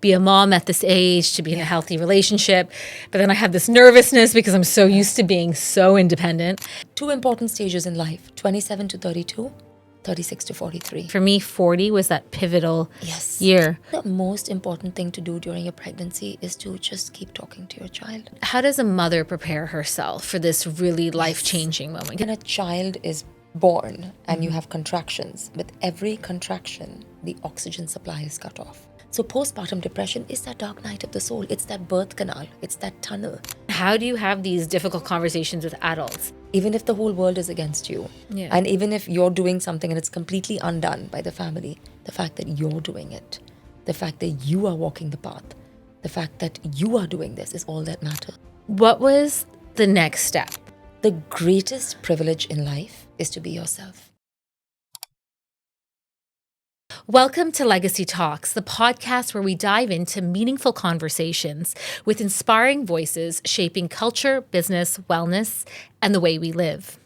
be a mom at this age, to be in a healthy relationship. But then I have this nervousness because I'm so used to being so independent. Two important stages in life, 27 to 32, 36 to 43. For me, 40 was that pivotal year. The most important thing to do during your pregnancy is to just keep talking to your child. How does a mother prepare herself for this really life-changing moment? When a child is born and you have contractions, with every contraction, the oxygen supply is cut off. So postpartum depression is that dark night of the soul. It's that birth canal. It's that tunnel. How do you have these difficult conversations with adults? Even if the whole world is against you, and even if you're doing something and it's completely undone by the family, the fact that you're doing it, the fact that you are walking the path, the fact that you are doing this is all that matters. What was the next step? The greatest privilege in life is to be yourself. Welcome to Legacy Talks, the podcast where we dive into meaningful conversations with inspiring voices shaping culture, business, wellness, and the way we live.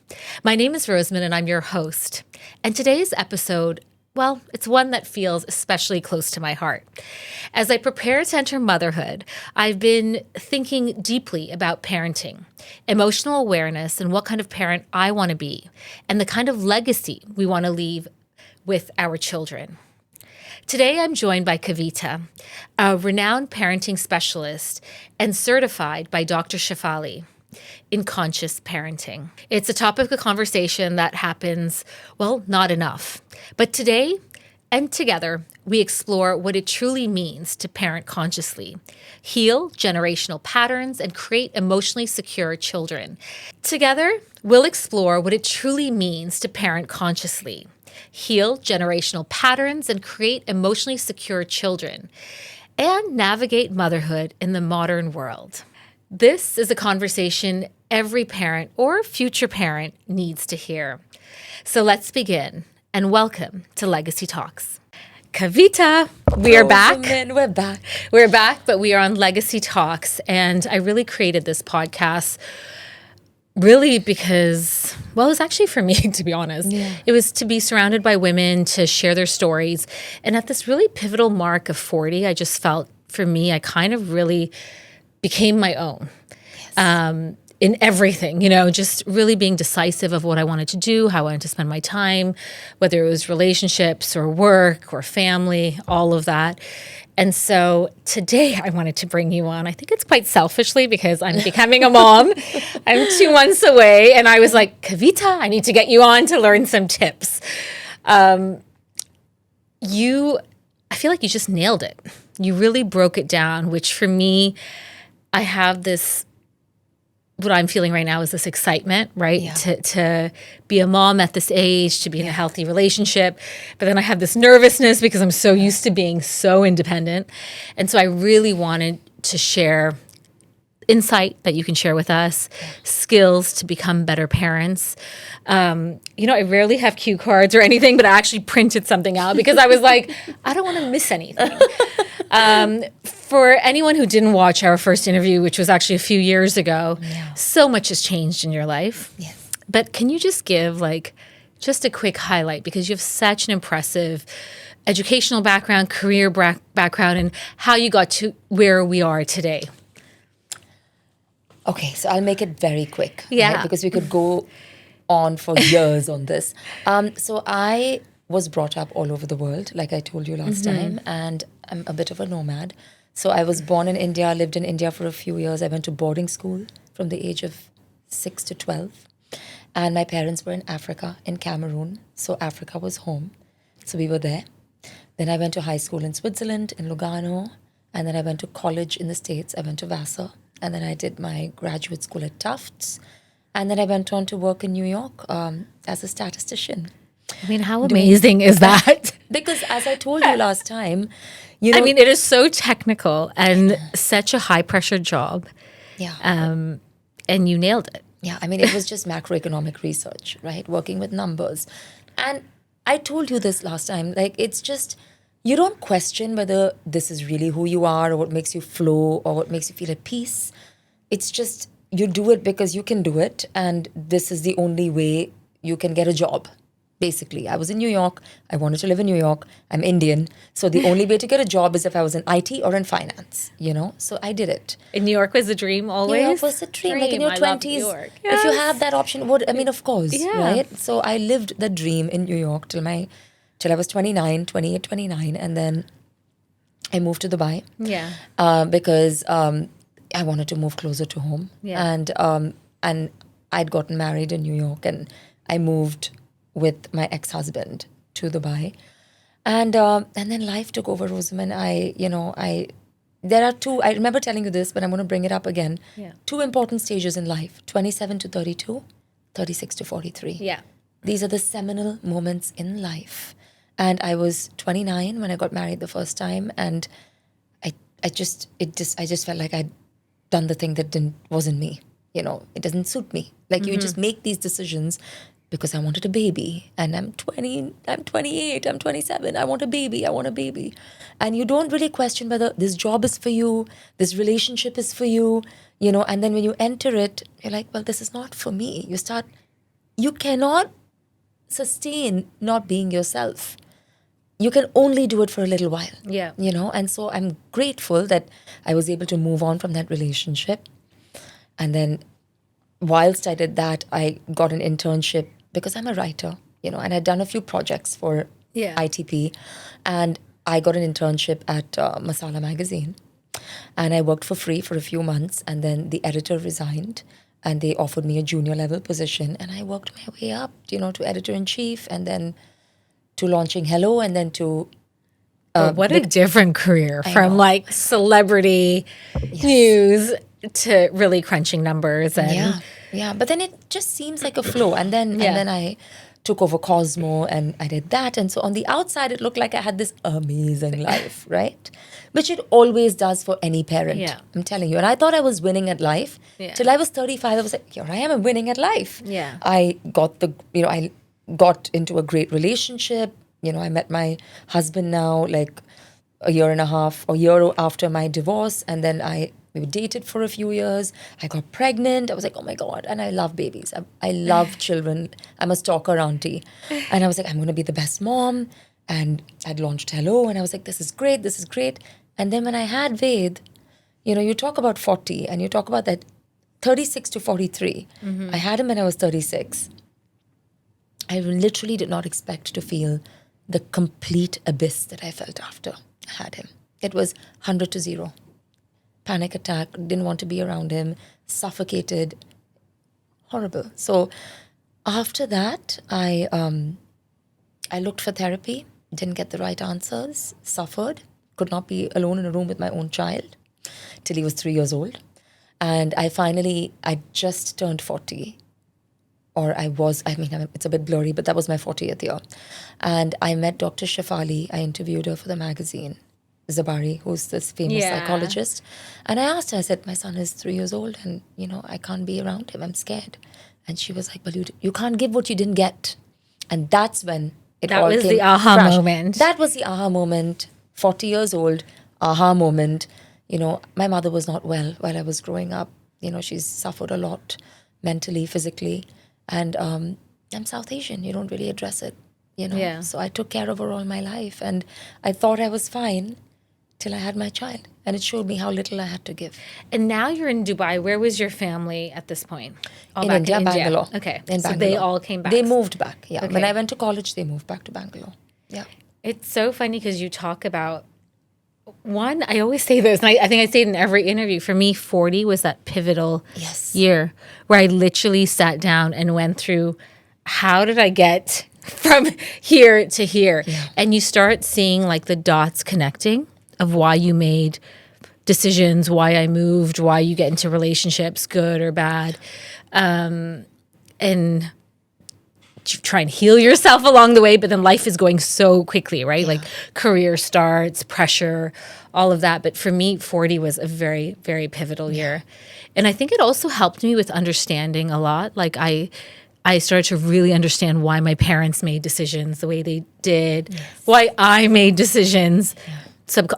My name is Rosemin and I'm your host. And today's episode, well, it's one that feels especially close to my heart. As I prepare to enter motherhood, I've been thinking deeply about parenting, emotional awareness, and what kind of parent I want to be, and the kind of legacy we want to leave with our children. Today, I'm joined by Kavita, a renowned parenting specialist and certified by Dr. Shefali in conscious parenting. It's a topic of conversation that happens, well, not enough. But today and together, we explore what it truly means to parent consciously, heal generational patterns, and create emotionally secure children. Together, we'll explore what it truly means to parent consciously, heal generational patterns, and create emotionally secure children, and navigate motherhood in the modern world. This is a conversation every parent or future parent needs to hear. So let's begin, and welcome to Legacy Talks. Kavita, we are back. We're back, but we are on Legacy Talks, and I really created this podcast really because, well, it was actually for me, to be honest. It was to be surrounded by women, to share their stories. And at this really pivotal mark of 40, I just felt, for me, I kind of really became my own in everything, just really being decisive of what I wanted to do, how I wanted to spend my time, whether it was relationships or work or family, all of that. And so today I wanted to bring you on. I think it's quite selfishly because I'm becoming a mom. I'm 2 months away. And I was like, Kavita, I need to get you on to learn some tips. I feel like you just nailed it. You really broke it down, which for me, I have this, what I'm feeling right now is this excitement, right? Yeah. To be a mom at this age, to be in a healthy relationship. But then I have this nervousness because I'm so used to being so independent. And so I really wanted to share insight that you can share with us, skills to become better parents. I rarely have cue cards or anything, but I actually printed something out because I was like, I don't want to miss anything. For anyone who didn't watch our first interview, which was actually a few years ago, so much has changed in your life. Yes. But can you just give just a quick highlight, because you have such an impressive educational background, career background, and how you got to where we are today? Okay, so I'll make it very quick. Yeah. Right? Because we could go on for years on this. So I was brought up all over the world, like I told you last time, and I'm a bit of a nomad. So I was born in India, lived in India for a few years. I went to boarding school from the age of 6 to 12. And my parents were in Africa, in Cameroon. So Africa was home. So we were there. Then I went to high school in Switzerland, in Lugano. And then I went to college in the States. I went to Vassar. And then I did my graduate school at Tufts. And then I went on to work in New York as a statistician. I mean, how amazing is that? Because as I told you last time, it is so technical and such a high-pressure job. Yeah. And you nailed it. Yeah, it was just macroeconomic research, right? Working with numbers. And I told you this last time, it's just, you don't question whether this is really who you are or what makes you flow or what makes you feel at peace. It's just, you do it because you can do it. And this is the only way you can get a job. basically. I was in New York. I wanted to live in New York. I'm Indian. So the only way to get a job is if I was in IT or in finance, you know? So I did it. And New York was a dream always? New York was a dream. Like in your I love 20s, New York. if you have that option, of course, Yeah. right? So I lived the dream in New York till I was 29, 28, 29. And then I moved to Dubai. Yeah. Because I wanted to move closer to home. Yeah. And I'd gotten married in New York, and I moved with my ex-husband to Dubai. And then life took over, Rosemin. There are two, I remember telling you this, but I'm going to bring it up again. Yeah. 2 important stages in life, 27 to 32, 36 to 43. Yeah. These are the seminal moments in life. And I was 29 when I got married the first time, and I just felt like I'd done the thing that wasn't me. You know, it doesn't suit me. Like you just make these decisions because I wanted a baby, and I'm 20, I'm 28, I'm 27. I want a baby. And you don't really question whether this job is for you, this relationship is for you, you know, and then when you enter it, you're like, well, this is not for me. You cannot sustain not being yourself. You can only do it for a little while. Yeah. You know, and so I'm grateful that I was able to move on from that relationship. And then whilst I did that, I got an internship because I'm a writer, you know, and I'd done a few projects for ITP. And I got an internship at Masala magazine. And I worked for free for a few months. And then the editor resigned, and they offered me a junior level position. And I worked my way up, you know, to editor-in-chief, and then to launching Hello, and then to... what a different career from like celebrity news to really crunching numbers. And Yeah. But then it just seems like a flow. And then I took over Cosmo, and I did that. And so on the outside, it looked like I had this amazing life, right? Which it always does for any parent. Yeah. I'm telling you. And I thought I was winning at life. Yeah. Till I was 35, I was like, here I am, I'm winning at life. Yeah. I got into a great relationship. You know, I met my husband now like a year after my divorce. And then we dated for a few years. I got pregnant. I was like, oh my God. And I love babies. I love children. I'm a stalker auntie. And I was like, I'm going to be the best mom. And I'd launched Hello. And I was like, this is great. And then when I had Ved, you know, you talk about 40 and you talk about that 36 to 43. I had him when I was 36. I literally did not expect to feel the complete abyss that I felt after I had him. It was 100 to 0. Panic attack, didn't want to be around him, suffocated, horrible. So after that, I looked for therapy, didn't get the right answers, suffered, could not be alone in a room with my own child till he was 3 years old. And I just turned 40. It's a bit blurry, but that was my 40th year. And I met Dr. Shefali. I interviewed her for the magazine, Zabari, who's this famous psychologist. And I asked her, I said, my son is 3 years old and, you know, I can't be around him. I'm scared. And she was like, well, you can't give what you didn't get. And that's when that was the aha moment. That was the aha moment. 40 years old, aha moment. You know, my mother was not well while I was growing up. You know, she's suffered a lot mentally, physically. And I'm South Asian. You don't really address it, you know. Yeah. So I took care of her all my life. And I thought I was fine till I had my child. And it showed me how little I had to give. And now you're in Dubai. Where was your family at this point? In India, Bangalore. Okay. In so Bangalore. they all came back. They moved back, yeah. Okay. When I went to college, they moved back to Bangalore. Yeah. It's so funny because you talk about one, I always say this, and I think I say it in every interview. For me, 40 was that pivotal year where I literally sat down and went through, how did I get from here to here? Yeah. And you start seeing like the dots connecting of why you made decisions, why I moved, why you get into relationships, good or bad. And try and heal yourself along the way, but then life is going so quickly, right? Like career starts, pressure, all of that. But for me, 40 was a very, very pivotal year. And I think it also helped me with understanding a lot. Like I started to really understand why my parents made decisions the way they did, why I made decisions.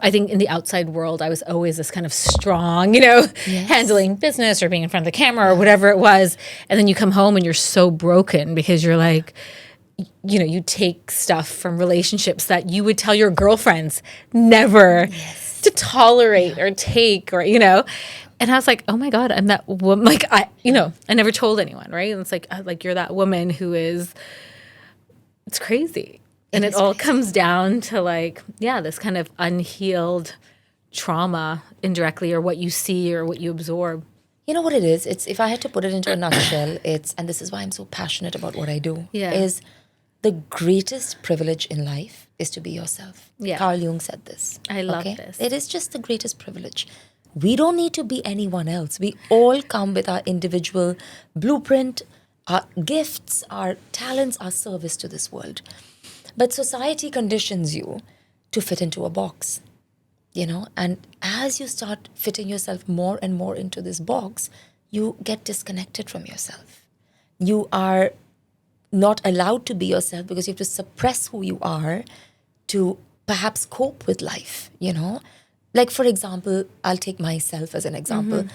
I think in the outside world, I was always this kind of strong, you know, handling business or being in front of the camera or whatever it was. And then you come home and you're so broken because you're like, you take stuff from relationships that you would tell your girlfriends never to tolerate or take, or, and I was like, oh my God, I'm that woman. Like, I never told anyone, right? And it's like you're that woman who is, it's crazy. And it all comes down to this kind of unhealed trauma indirectly, or what you see or what you absorb. You know what it is? It's, if I had to put it into a nutshell, and this is why I'm so passionate about what I do, is the greatest privilege in life is to be yourself. Yeah. Carl Jung said this. I love this. It is just the greatest privilege. We don't need to be anyone else. We all come with our individual blueprint, our gifts, our talents, our service to this world. But society conditions you to fit into a box, and as you start fitting yourself more and more into this box, you get disconnected from yourself. You are not allowed to be yourself because you have to suppress who you are to perhaps cope with life, Like, for example, I'll take myself as an example.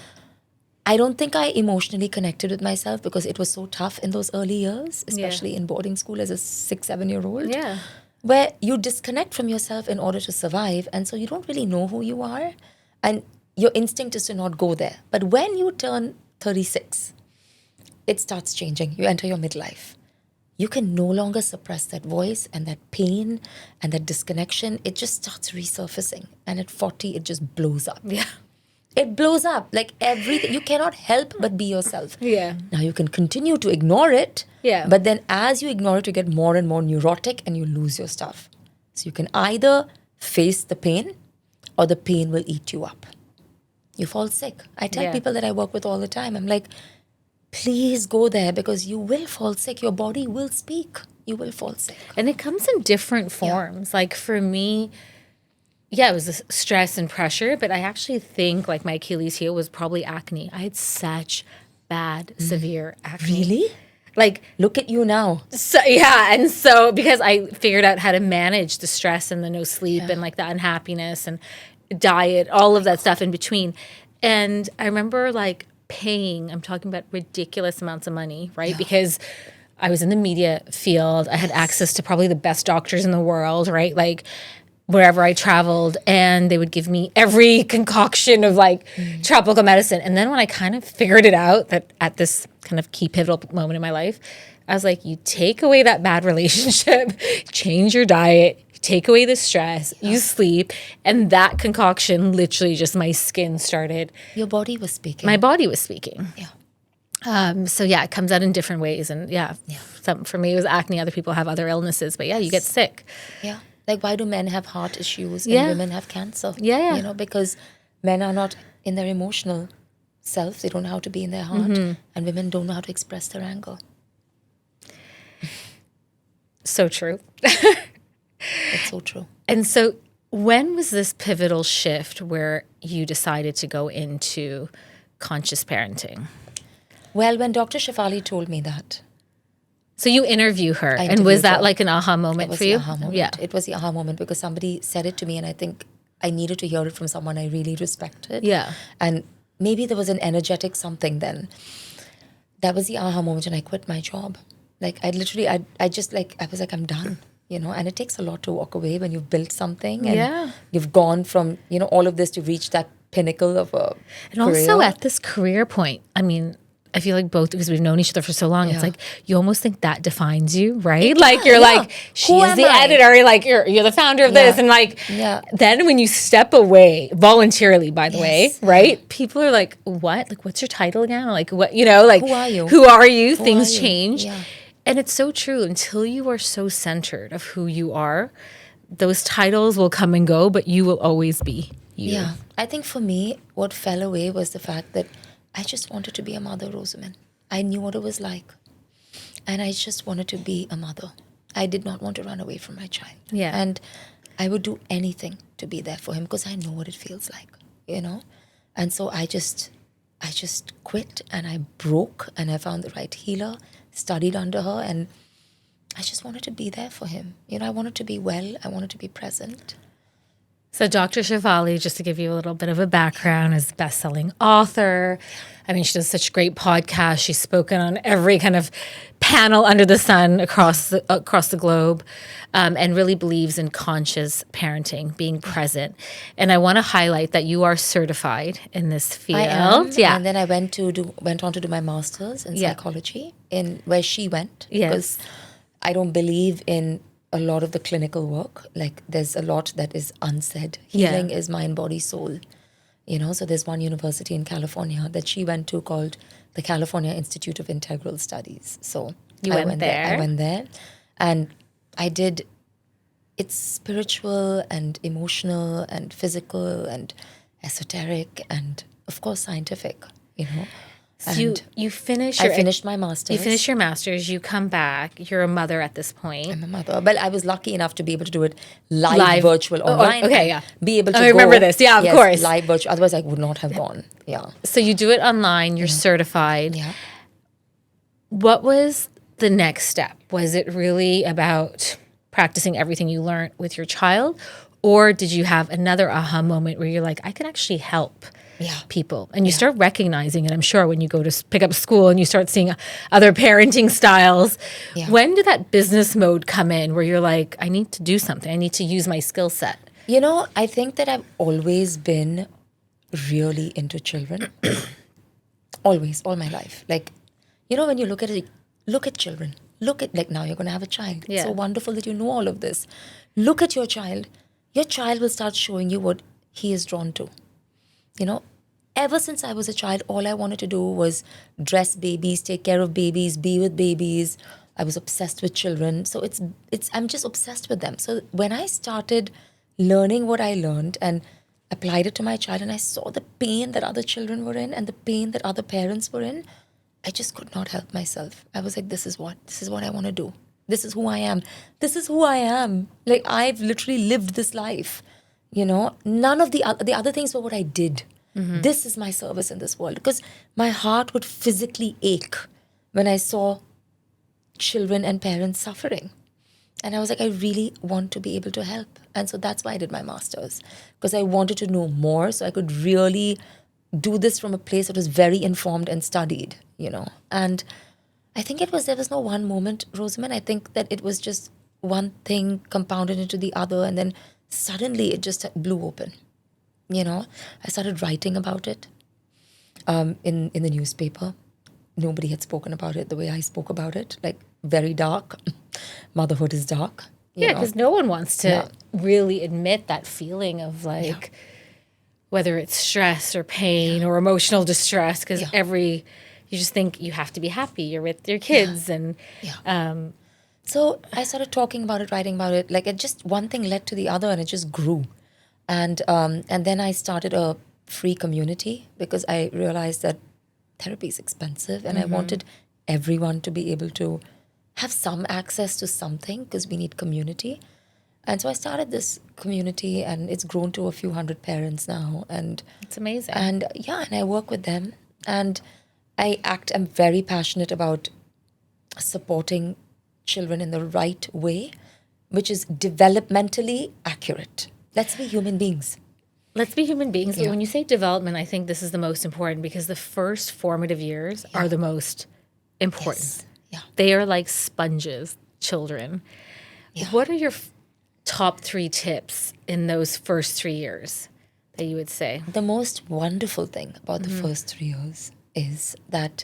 I don't think I emotionally connected with myself because it was so tough in those early years, especially in boarding school as a 6-7-year-old. Yeah. Where you disconnect from yourself in order to survive. And so you don't really know who you are. And your instinct is to not go there. But when you turn 36, it starts changing. You enter your midlife. You can no longer suppress that voice and that pain and that disconnection. It just starts resurfacing. And at 40, it just blows up. Yeah. It blows up. Like everything. You cannot help but be yourself. Yeah. Now you can continue to ignore it. Yeah. But then as you ignore it, you get more and more neurotic and you lose your stuff. So you can either face the pain or the pain will eat you up. You fall sick. I tell people that I work with all the time, I'm like, please go there because you will fall sick. Your body will speak. You will fall sick. And it comes in different forms. Like for me, it was the stress and pressure, but I actually think like my Achilles heel was probably acne. I had such bad, severe acne. Really? Like, look at you now. So, and so because I figured out how to manage the stress and the no sleep and like the unhappiness and diet, all of that stuff in between. And I remember like I'm talking about ridiculous amounts of money, right? Because I was in the media field. I had access to probably the best doctors in the world, right? Like wherever I traveled, and they would give me every concoction of like tropical medicine. And then when I kind of figured it out, that at this kind of key pivotal moment in my life, I was like, you take away that bad relationship, change your diet, take away the stress, you sleep, and that concoction literally just my skin started. Your body was speaking. My body was speaking. Yeah. So it comes out in different ways. And some, for me it was acne, other people have other illnesses, but you get sick. Yeah. Like, why do men have heart issues and women have cancer? Yeah. Because men are not in their emotional self. They don't know how to be in their heart. And women don't know how to express their anger. So true. It's so true. And so when was this pivotal shift where you decided to go into conscious parenting? Well, when Dr. Shefali told me that. So you interview her, and was that like an aha moment for you? Aha moment. Yeah, it was the aha moment because somebody said it to me, and I think I needed to hear it from someone I really respected. Yeah, and maybe there was an energetic something then. That was the aha moment, and I quit my job. Like I literally, I was like, I'm done. And it takes a lot to walk away when you've built something and you've gone from all of this to reach that pinnacle of a and career. Also at this career point, I mean, I feel like both, because we've known each other for so long, it's like you almost think that defines you, right? Like you're like, she is the editor, like you're the founder of this, and like then when you step away voluntarily, by the way, right? People are like, what? Like, what's your title again? Like, what? Like, who are you? Who are you? Things change, Yeah. And it's so true. Until you are so centered of who you are, those titles will come and go, but you will always be you. Yeah, I think for me, what fell away was the fact that I just wanted to be a mother, Rosemin. I knew what it was like. And I just wanted to be a mother. I did not want to run away from my child. Yeah. And I would do anything to be there for him because I know what it feels like, And so I just quit and I broke and I found the right healer, studied under her, and I just wanted to be there for him. I wanted to be well. I wanted to be present. So Dr. Shefali, just to give you a little bit of a background, is a best-selling author. I mean, she does such great podcasts. She's spoken on every kind of panel under the sun across the globe, and really believes in conscious parenting, being present. And I want to highlight that you are certified in this field. I am. Yeah. And then I went on to do my master's in psychology in where she went. Yes. Because I don't believe in a lot of the clinical work. Like there's a lot that is unsaid. Healing is mind, body, soul. So there's one university in California that she went to called the California Institute of Integral Studies. So I went there. I went there and I did, it's spiritual and emotional and physical and esoteric and of course scientific, So you finish I finished my master's. You finish your master's, you come back, you're a mother at this point. I'm a mother. But I was lucky enough to be able to do it live virtual, online. Okay, yeah. Be able to I remember this. Yeah, of course. Live virtual. Otherwise, I would not have gone. Yeah. So you do it online, you're certified. Yeah. What was the next step? Was it really about practicing everything you learned with your child? Or did you have another aha moment where you're like, I can actually help people? And you start recognizing it, I'm sure, when you go to pick up school and you start seeing other parenting styles. Yeah. When did that business mode come in where you're like, I need to do something. I need to use my skill set? I think that I've always been really into children. Always, all my life. Like, when you look at children. Look at, like, now you're going to have a child. Yeah. It's so wonderful that you know all of this. Look at your child. Your child will start showing you what he is drawn to. Ever since I was a child, all I wanted to do was dress babies, take care of babies, be with babies. I was obsessed with children. So I'm just obsessed with them. So when I started learning what I learned and applied it to my child, and I saw the pain that other children were in and the pain that other parents were in, I just could not help myself. I was like, this is what I want to do. This is who I am. This is who I am. Like, I've literally lived this life. None of the other things were what I did. Mm-hmm. This is my service in this world. Because my heart would physically ache when I saw children and parents suffering. And I was like, I really want to be able to help. And so that's why I did my master's. Because I wanted to know more so I could really do this from a place that was very informed and studied, And I think there was no one moment, Rosemin. I think that it was just one thing compounded into the other, and then suddenly it just blew open. I started writing about it in the newspaper. Nobody had spoken about it the way I spoke about it, like very dark. Motherhood is dark. Yeah, because no one wants to really admit that feeling of like, whether it's stress or pain or emotional distress, because you just think you have to be happy. You're with your kids. And so I started talking about it, writing about it. Like, it just, one thing led to the other and it just grew. And then I started a free community because I realized that therapy is expensive and I wanted everyone to be able to have some access to something because we need community. And so I started this community and it's grown to a few hundred parents now. And it's amazing. And and I work with them. And I'm very passionate about supporting children in the right way, which is developmentally accurate. Let's be human beings. Let's be human beings. Yeah. When you say development, I think this is the most important because the first formative years are the most important. Yes. Yeah. They are like sponges, children. Yeah. What are your top 3 tips in those first 3 years that you would say? The most wonderful thing about the first 3 years is that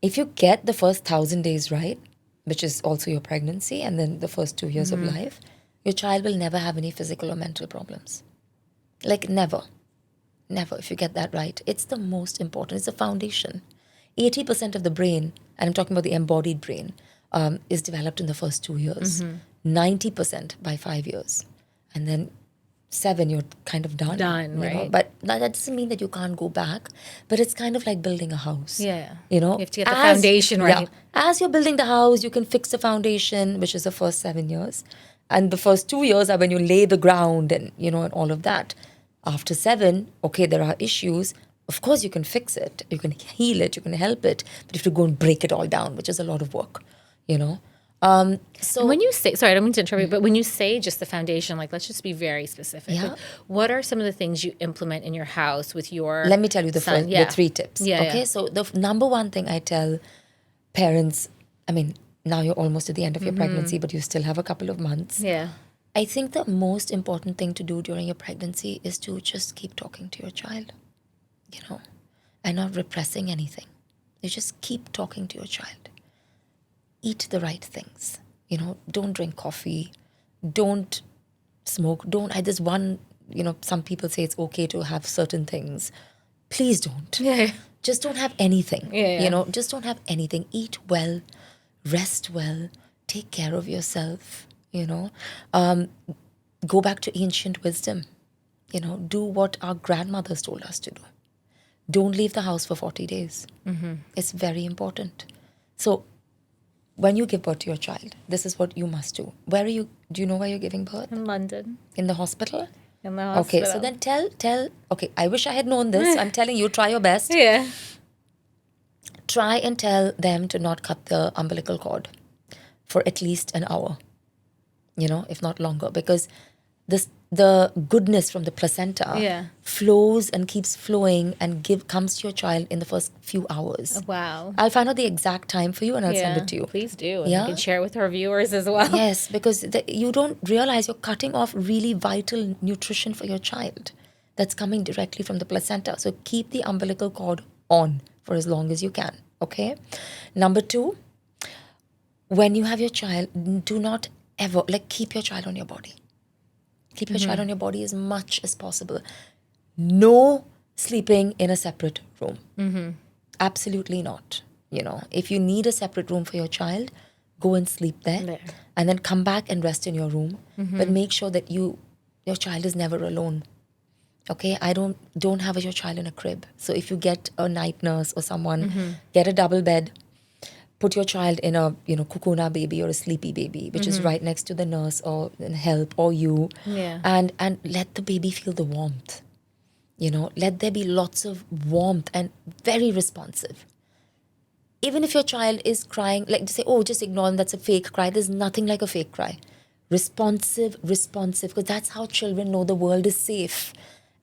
if you get the first 1,000 days right, which is also your pregnancy, and then the first 2 years of life, your child will never have any physical or mental problems. Like, never. Never, if you get that right. It's the most important. It's the foundation. 80% of the brain, and I'm talking about the embodied brain, is developed in the first 2 years. 90% by 5 years. And then 7, you're kind of done. Right? But that doesn't mean that you can't go back. But it's kind of like building a house. Yeah. You have to get the foundation right. Yeah. As you're building the house, you can fix the foundation, which is the first 7 years. And the first 2 years are when you lay the ground and, and all of that. After 7, okay, there are issues. Of course, you can fix it. You can heal it. You can help it. But you have to go and break it all down, which is a lot of work, So And when you say, sorry, I don't mean to interrupt you, but when you say just the foundation, like, let's just be very specific. Yeah. Like, what are some of the things you implement in your house with your let me tell you the son? first, the 3 tips. Yeah, Okay. yeah. So the number one thing I tell parents, I mean, now you're almost at the end of your pregnancy, but you still have a couple of months. Yeah. I think the most important thing to do during your pregnancy is to just keep talking to your child, and not repressing anything. You just keep talking to your child. Eat the right things. Don't drink coffee. Don't smoke. There's one, some people say it's okay to have certain things. Please don't. Yeah. Just don't have anything. Yeah. Just don't have anything. Eat well, rest well, take care of yourself, Go back to ancient wisdom. Do what our grandmothers told us to do. Don't leave the house for 40 days. It's very important. So when you give birth to your child, this is what you must do. Do you know where you're giving birth? In London. In the hospital? In the hospital. Okay, so then okay, I wish I had known this. I'm telling you, try your best. Yeah. Try and tell them to not cut the umbilical cord for at least an hour, if not longer, because the goodness from the placenta flows and keeps flowing and comes to your child in the first few hours. Wow. I'll find out the exact time for you and I'll send it to you. Please do. And Yeah? you can share it with our viewers as well. Yes, because you don't realize you're cutting off really vital nutrition for your child that's coming directly from the placenta. So keep the umbilical cord on for as long as you can, okay? Number 2, when you have your child, do not ever, keep your child on your body. Keep your child on your body as much as possible. No sleeping in a separate room. Absolutely not. If you need a separate room for your child, go and sleep there. And then come back and rest in your room. But make sure that your child is never alone. Okay, don't have your child in a crib. So if you get a night nurse or someone, get a double bed. Put your child in a kukuna baby or a sleepy baby, which is right next to the nurse or help or you, and let the baby feel the warmth. Let there be lots of warmth and very responsive. Even if your child is crying, to say, oh, just ignore them, that's a fake cry. There's nothing like a fake cry. Responsive, because that's how children know the world is safe,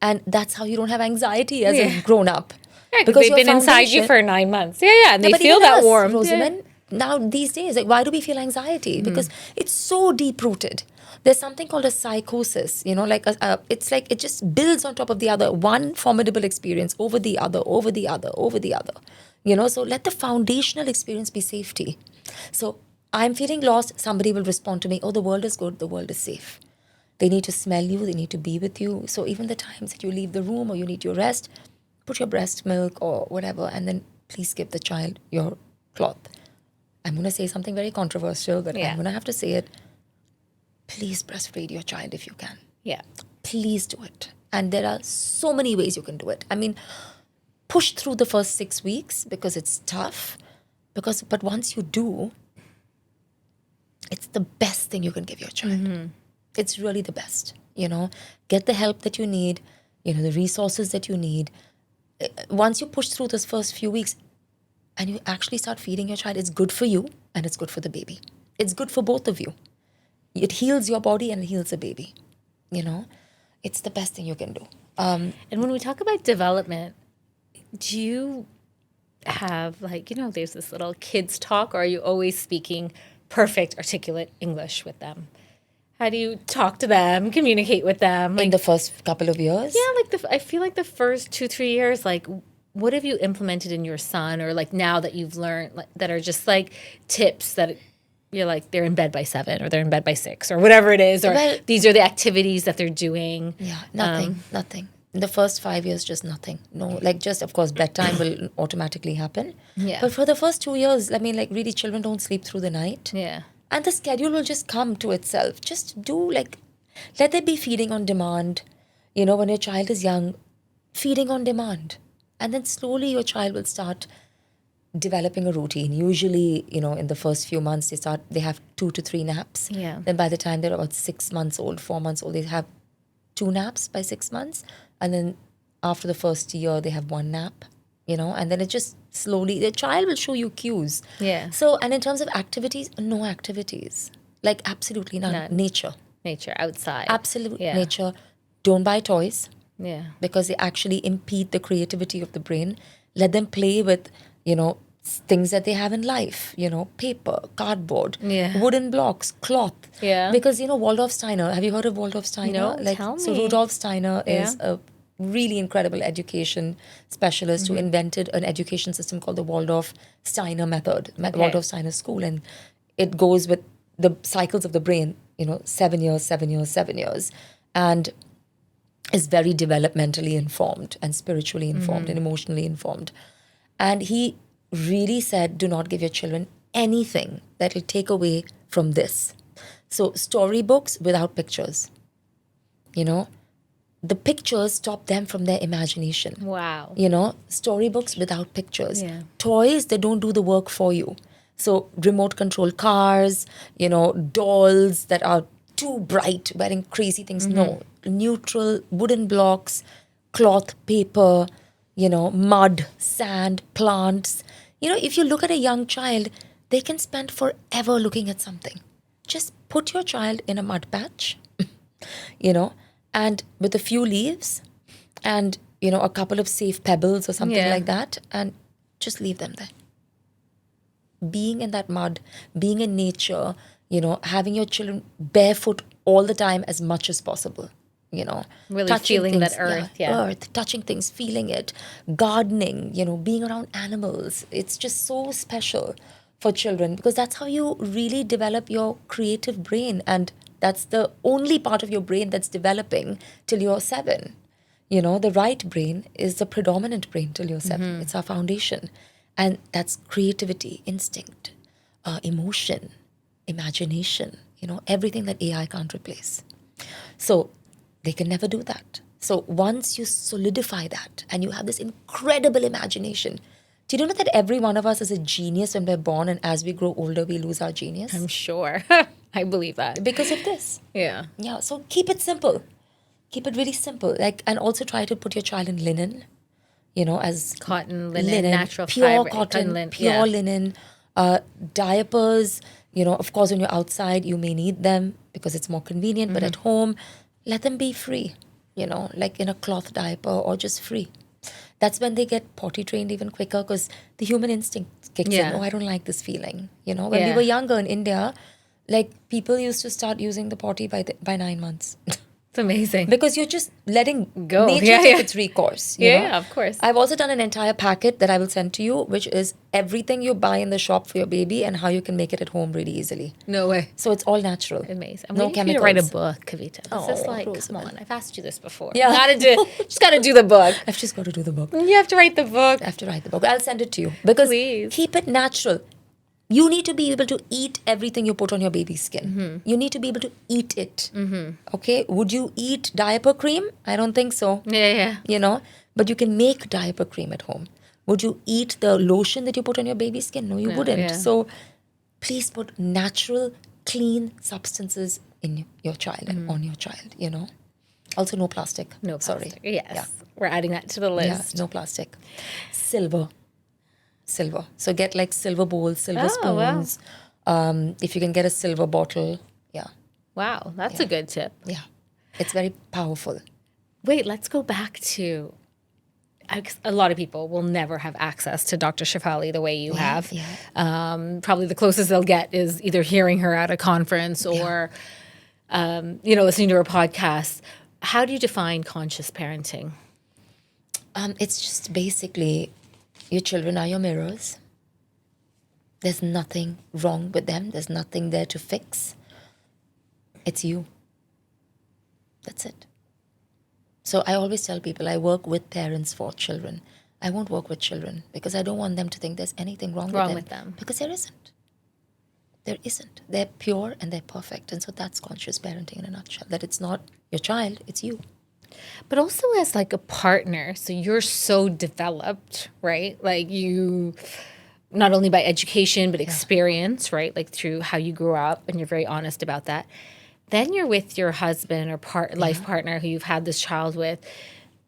and that's how you don't have anxiety as a grown up. Yeah, because they've been inside you for 9 months. Yeah, and they feel that warmth. Rosemin, now these days, why do we feel anxiety? Because it's so deep-rooted. There's something called a psychosis, it's like it just builds on top of the other, one formidable experience over the other, over the other, over the other. So let the foundational experience be safety. So I'm feeling lost, somebody will respond to me, oh, the world is good, the world is safe. They need to smell you, they need to be with you. So even the times that you leave the room or you need your rest, put your breast milk or whatever, and then please give the child your cloth. I'm going to say something very controversial, but I'm going to have to say it. Please breastfeed your child if you can. Yeah. Please do it. And there are so many ways you can do it. I mean, push through the first 6 weeks because it's tough. But once you do, it's the best thing you can give your child. It's really the best. Get the help that you need, the resources that you need. Once you push through those first few weeks and you actually start feeding your child, it's good for you and it's good for the baby. It's good for both of you. It heals your body and it heals the baby. It's the best thing you can do. And when we talk about development, do you have there's this little kids talk, or are you always speaking perfect, articulate English with them? How do you talk to them, communicate with them? In the first couple of years? Yeah, I feel like the first 2-3 years, what have you implemented in your son, or now that you've learned that are just tips that you're they're in bed by 7 or they're in bed by 6 or whatever it is, or these are the activities that they're doing? Yeah, nothing. In the first 5 years, just nothing. No, just, of course, bedtime will automatically happen. Yeah. But for the first 2 years, really, children don't sleep through the night. Yeah. And the schedule will just come to itself. Just do let there be feeding on demand. When your child is young, feeding on demand. And then slowly your child will start developing a routine. Usually, in the first few months, they have 2 to 3 naps. Yeah. Then by the time they're about 6 months old, 4 months old, they have 2 naps by 6 months. And then after the first year, they have 1 nap. and then it just slowly, the child will show you cues. Yeah. So, and in terms of activities, no activities. Like absolutely none. None. Nature. Nature, outside. Absolute Yeah. nature. Don't buy toys Yeah. because they actually impede the creativity of the brain. Let them play with, things that they have in life, paper, cardboard, Yeah. wooden blocks, cloth. Yeah. Because, Waldorf Steiner, have you heard of Waldorf Steiner? No, tell So me. Rudolf Steiner is Yeah. a really incredible education specialist who invented an education system called the Waldorf Steiner method, Waldorf Steiner school. And it goes with the cycles of the brain, 7 years, 7 years, 7 years. And is very developmentally informed and spiritually informed and emotionally informed. And he really said, do not give your children anything that will take away from this. So storybooks without pictures. The pictures stop them from their imagination. Wow. Storybooks without pictures. Yeah. Toys, they don't do the work for you. So remote control cars, dolls that are too bright, wearing crazy things. No. Neutral, wooden blocks, cloth, paper, mud, sand, plants. If you look at a young child, they can spend forever looking at something. Just put your child in a mud patch, and with a few leaves and, a couple of safe pebbles or something like that, and just leave them there. Being in that mud, being in nature, having your children barefoot all the time as much as possible. Really touching feeling things, that earth, yeah. earth, touching things, feeling it, gardening, being around animals. It's just so special for children because that's how you really develop your creative brain, and that's the only part of your brain that's developing till you're 7. The right brain is the predominant brain till you're 7. It's our foundation, and that's creativity, instinct, emotion, imagination, everything that AI can't replace. So they can never do that. So once you solidify that and you have this incredible imagination, do you know that every one of us is a genius when we're born, and as we grow older, we lose our genius? I'm sure. I believe that. Because of this. Yeah. Yeah, so keep it simple. Keep it really simple. And also try to put your child in linen, as Cotton, linen, natural pure fiber. cotton, pure yeah. linen, diapers. Of course, when you're outside, you may need them because it's more convenient, but at home, let them be free, like in a cloth diaper or just free. That's when they get potty trained even quicker because the human instinct kicks in. Oh, I don't like this feeling. When we were younger in India, like people used to start using the potty by 9 months. It's amazing. Because you're just letting Go. nature take its recourse. You know? Yeah, of course. I've also done an entire packet that I will send to you, which is everything you buy in the shop for your baby and how you can make it at home really easily. No way. So it's all natural. Amazing. I'm no waiting for you to write a chemicals. book, Kavita. This Oh, is like, Rosemin. come on, I've asked you this before. Yeah. Just gotta do the book. I've just got to do the book. You have to write the book. I have to write the book. I'll send it to you. Because Please. keep it natural. You need to be able to eat everything you put on your baby's skin. You need to be able to eat it. Okay? Would you eat diaper cream? I don't think so. Yeah. But you can make diaper cream at home. Would you eat the lotion that you put on your baby's skin? No, you wouldn't. yeah. So please put natural, clean substances in your child and on your child, Also no plastic. No Sorry. plastic. Yes. Yeah. We're adding that to the list. Yeah, no plastic. Silver. So get like silver bowls, silver Oh, wow. spoons. If you can get a silver bottle, yeah. Wow, that's a good tip. Yeah. It's very powerful. Wait, let's go back to a lot of people will never have access to Dr. Shefali the way you have. Yeah. Probably the closest they'll get is either hearing her at a conference or, listening to her podcast. How do you define conscious parenting? It's just basically your children are your mirrors. There's nothing wrong with them. There's nothing there to fix. It's you. That's it. So I always tell people I work with parents for children. I won't work with children because I don't want them to think there's anything wrong with them. Because there isn't. There isn't. They're pure and they're perfect. And so that's conscious parenting in a nutshell. That it's not your child, it's you. But also as like a partner, so you're so developed, right? Like you, not only by education, but experience, right? Like through how you grew up, and you're very honest about that. Then you're with your husband or life partner who you've had this child with.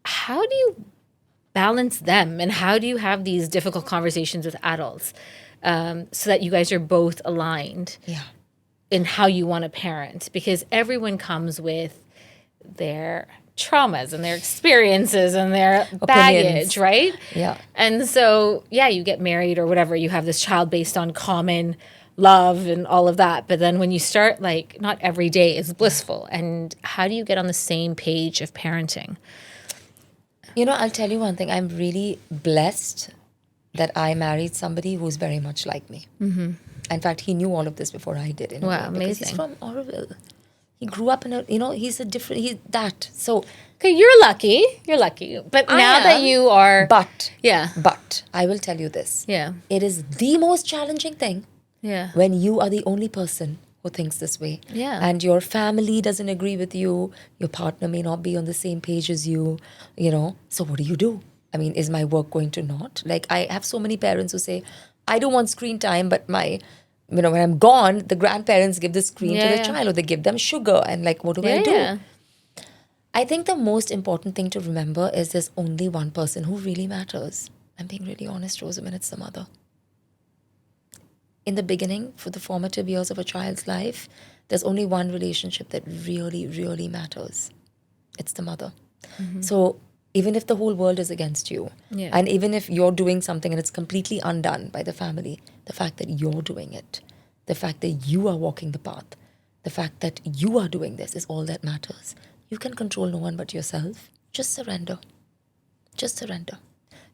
How do you balance them? And how do you have these difficult conversations with adults so that you guys are both aligned in how you want to parent? Because everyone comes with their traumas and their experiences and their baggage, right? Yeah. And so, you get married or whatever, you have this child based on common love and all of that. But then when you start, like, not every day is blissful. And how do you get on the same page of parenting? I'll tell you one thing. I'm really blessed that I married somebody who's very much like me. Mm-hmm. In fact, he knew all of this before I did. Wow, because amazing. He's from Oroville. He grew up in he's a different, he's that. So. Okay, you're lucky. But now that you are. But. Yeah. But I will tell you this. Yeah. It is the most challenging thing. Yeah. When you are the only person who thinks this way. Yeah. And your family doesn't agree with you. Your partner may not be on the same page as you. So what do? I mean, is my work going to not? Like, I have so many parents who say, I don't want screen time, but when I'm gone, the grandparents give the screen to the child, or they give them sugar. And like, what do I do? Yeah. I think the most important thing to remember is there's only one person who really matters. I'm being really honest, Rosemin, it's the mother. In the beginning, for the formative years of a child's life, there's only one relationship that really, really matters. It's the mother. Mm-hmm. So even if the whole world is against you, and even if you're doing something and it's completely undone by the family, the fact that you're doing it, the fact that you are walking the path, the fact that you are doing this is all that matters. You can control no one but yourself. Just surrender. Just surrender.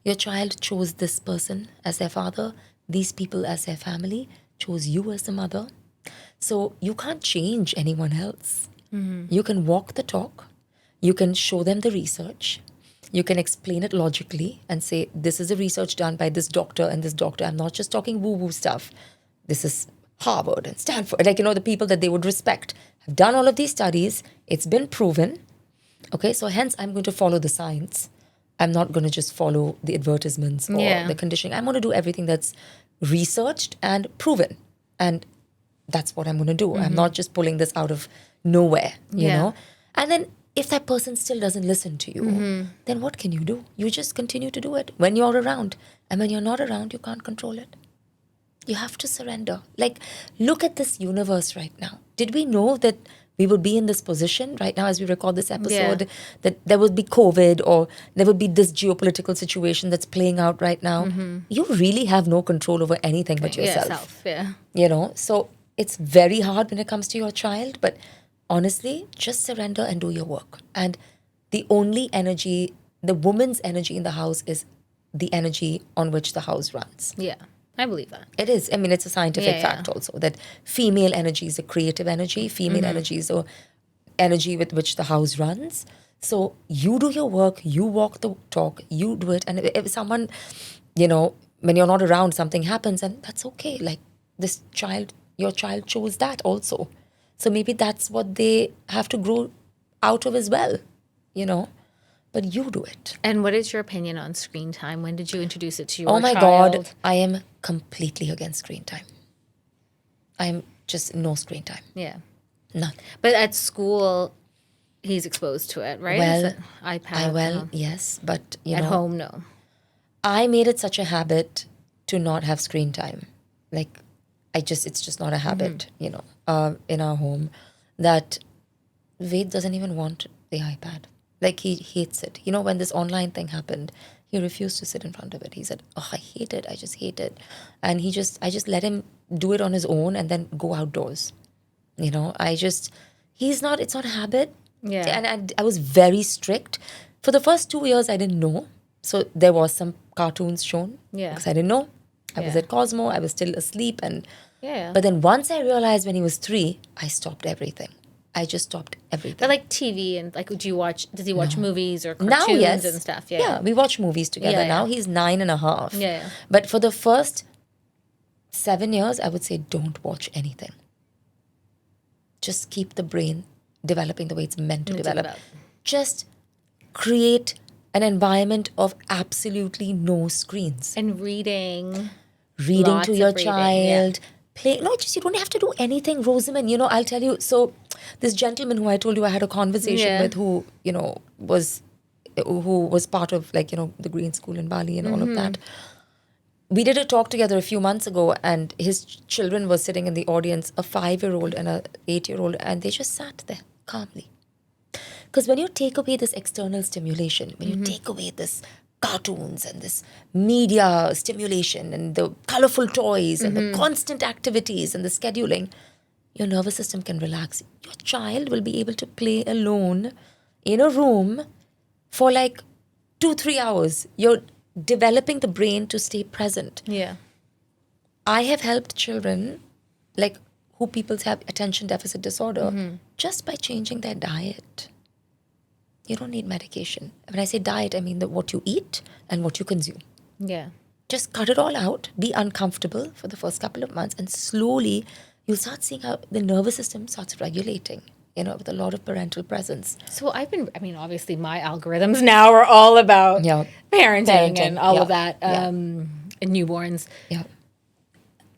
Your child chose this person as their father, these people as their family, chose you as the mother. So you can't change anyone else. Mm-hmm. You can walk the talk. You can show them the research. You can explain it logically and say, this is the research done by this doctor and this doctor. I'm not just talking woo-woo stuff. This is Harvard and Stanford. Like, the people that they would respect have done all of these studies. It's been proven. Okay, so hence I'm going to follow the science. I'm not going to just follow the advertisements or the conditioning. I'm going to do everything that's researched and proven. And that's what I'm going to do. Mm-hmm. I'm not just pulling this out of nowhere, you know. And then if that person still doesn't listen to you, then what can you do? You just continue to do it when you're around. And when you're not around, you can't control it. You have to surrender. Like, look at this universe right now. Did we know that we would be in this position right now as we record this episode, that there would be COVID or there would be this geopolitical situation that's playing out right now? Mm-hmm. You really have no control over anything but yourself. So it's very hard when it comes to your child, but honestly, just surrender and do your work. And the only energy, the woman's energy in the house is the energy on which the house runs. Yeah. I believe that. It is. I mean, it's a scientific fact also that female energy is a creative energy. Female energy is a energy with which the house runs. So you do your work, you walk the talk, you do it. And if someone, when you're not around, something happens, and that's okay. Like, your child chose that also. So maybe that's what they have to grow out of as well, But you do it. And what is your opinion on screen time? When did you introduce it to your child? Oh my God, I am completely against screen time. I'm just no screen time. Yeah. None. But at school, he's exposed to it, right? Well, iPad. Yes, but at home, no. I made it such a habit to not have screen time. Like, it's just not a habit, in our home, that Ved doesn't even want the iPad. Like, he hates it. When this online thing happened, he refused to sit in front of it. He said, I hate it. I just hate it. And I just let him do it on his own and then go outdoors. It's not a habit. Yeah. And I was very strict. For the first 2 years, I didn't know. So there was some cartoons shown. Yeah. Because I didn't know. I was at Cosmo. I was still asleep. But then once I realized when he was 3, I stopped everything. I just stopped everything. But like TV and like, does he watch movies or cartoons now, yes. and stuff? Yeah, we watch movies together now. He's 9.5. Yeah. But for the first 7 years, I would say don't watch anything. Just keep the brain developing the way it's meant to develop. Just create an environment of absolutely no screens. And reading to your child. Play. No, you don't have to do anything, Rosemin. I'll tell you. So this gentleman who I told you I had a conversation with, who, was who was part of the Green School in Bali and all of that. We did a talk together a few months ago, and his children were sitting in the audience, a 5-year-old and a 8-year-old, and they just sat there calmly. Because when you take away this external stimulation, when you take away this cartoons and this media stimulation and the colorful toys and the constant activities and the scheduling, your nervous system can relax. Your child will be able to play alone in a room for like 2-3 hours. You're developing the brain to stay present. Yeah. I have helped children like who people have attention deficit disorder just by changing their diet. You don't need medication. When I say diet, I mean what you eat and what you consume. Yeah. Just cut it all out, be uncomfortable for the first couple of months, and slowly you'll start seeing how the nervous system starts regulating, with a lot of parental presence. So obviously my algorithms now are all about parenting and all of that, and newborns. Yeah.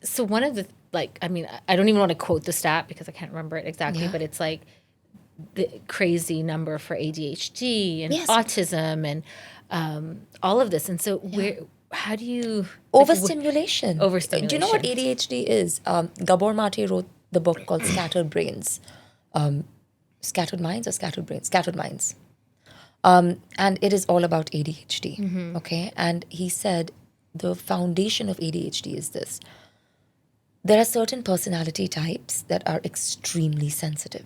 So one of the, I don't even want to quote the stat because I can't remember it exactly, but it's like the crazy number for ADHD and autism and all of this. And so how do you... Overstimulation. Overstimulation. Do you know what ADHD is? Gabor Mate wrote the book called Scattered Brains. Scattered Minds or Scattered Brains? Scattered Minds. And it is all about ADHD. Okay? And he said the foundation of ADHD is this. There are certain personality types that are extremely sensitive.